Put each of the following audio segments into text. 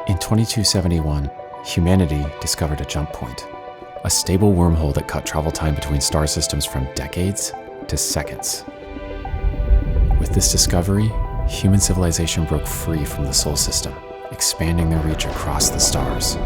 In 2271, humanity discovered a jump point, a stable wormhole that cut travel time between star systems from decades to seconds. With this discovery, human civilization broke free from the Sol system, expanding their reach across the stars.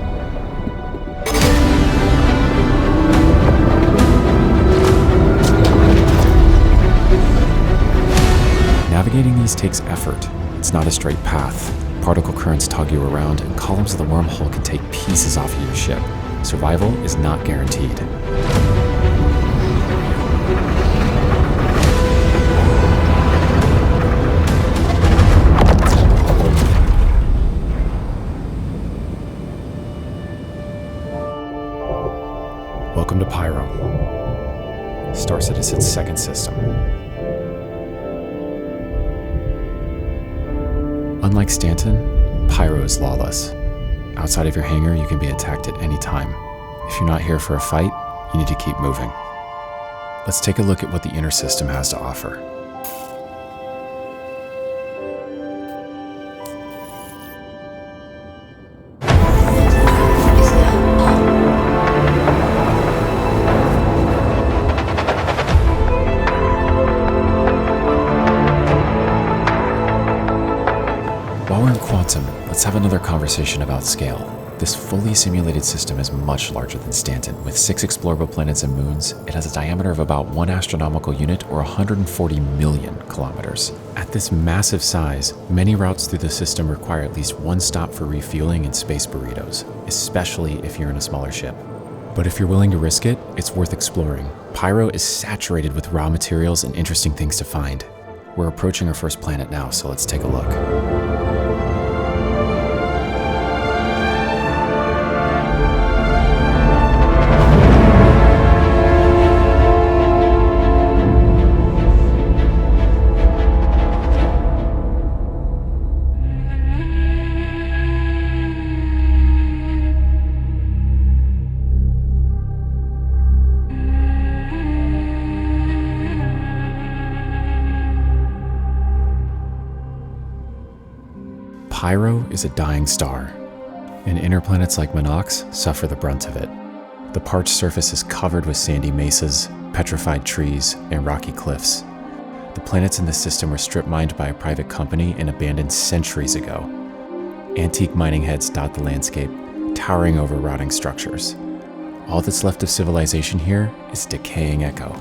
Navigating these takes effort. It's not a straight path. Particle currents tug you around, and columns of the wormhole can take pieces off of your ship. Survival is not guaranteed. Welcome to Pyro, Star Citizen's second system. Unlike Stanton, Pyro is lawless. Outside of your hangar, you can be attacked at any time. If you're not here for a fight, you need to keep moving. Let's take a look at what the inner system has to offer. While we're in Quantum, let's have another conversation about scale. This fully simulated system is much larger than Stanton. With 6 explorable planets and moons, it has a diameter of about 1 astronomical unit or 140 million kilometers. At this massive size, many routes through the system require at least one stop for refueling and space burritos, especially if you're in a smaller ship. But if you're willing to risk it, it's worth exploring. Pyro is saturated with raw materials and interesting things to find. We're approaching our first planet now, so let's take a look. Pyro is a dying star, and inner planets like Monox suffer the brunt of it. The parched surface is covered with sandy mesas, petrified trees, and rocky cliffs. The planets in the system were strip mined by a private company and abandoned centuries ago. Antique mining heads dot the landscape, towering over rotting structures. All that's left of civilization here is decaying echo.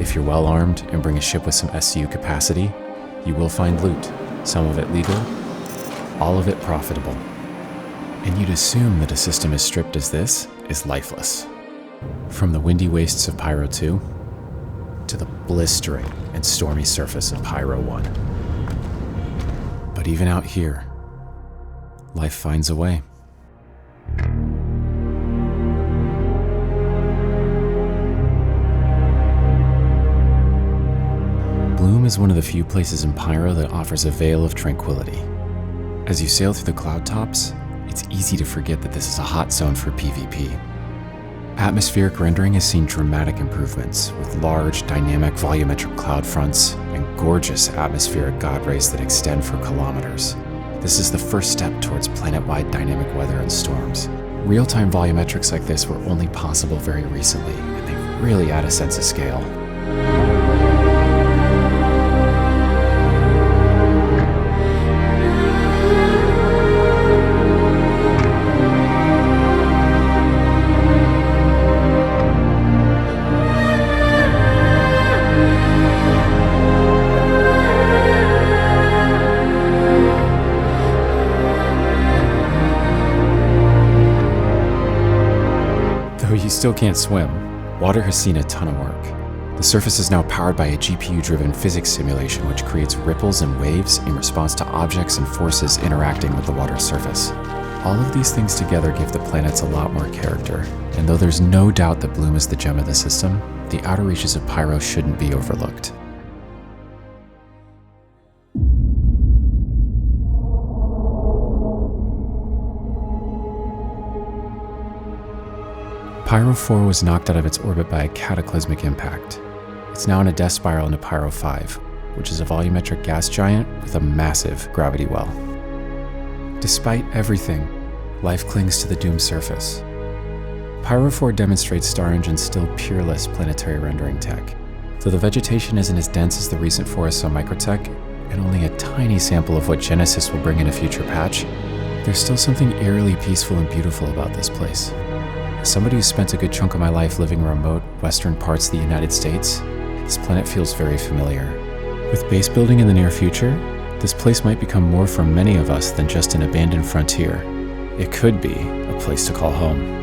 If you're well armed and bring a ship with some SCU capacity, you will find loot, some of it legal, all of it profitable. And you'd assume that a system as stripped as this is lifeless. From the windy wastes of Pyro 2 to the blistering and stormy surface of Pyro 1. But even out here, life finds a way. Bloom is one of the few places in Pyro that offers a veil of tranquility. As you sail through the cloud tops, it's easy to forget that this is a hot zone for PvP. Atmospheric rendering has seen dramatic improvements, with large, dynamic volumetric cloud fronts and gorgeous atmospheric god rays that extend for kilometers. This is the first step towards planet-wide dynamic weather and storms. Real-time volumetrics like this were only possible very recently, and they really add a sense of scale. You still can't swim. Water has seen a ton of work. The surface is now powered by a GPU-driven physics simulation which creates ripples and waves in response to objects and forces interacting with the water's surface. All of these things together give the planets a lot more character, and though there's no doubt that Bloom is the gem of the system, the outer reaches of Pyro shouldn't be overlooked. Pyro 4 was knocked out of its orbit by a cataclysmic impact. It's now in a death spiral into Pyro 5, which is a volumetric gas giant with a massive gravity well. Despite everything, life clings to the doomed surface. Pyro 4 demonstrates Star Engine's still peerless planetary rendering tech. Though the vegetation isn't as dense as the recent forests on Microtech, and only a tiny sample of what Genesis will bring in a future patch, there's still something eerily peaceful and beautiful about this place. As somebody who's spent a good chunk of my life living in remote, western parts of the United States, this planet feels very familiar. With base building in the near future, this place might become more for many of us than just an abandoned frontier. It could be a place to call home.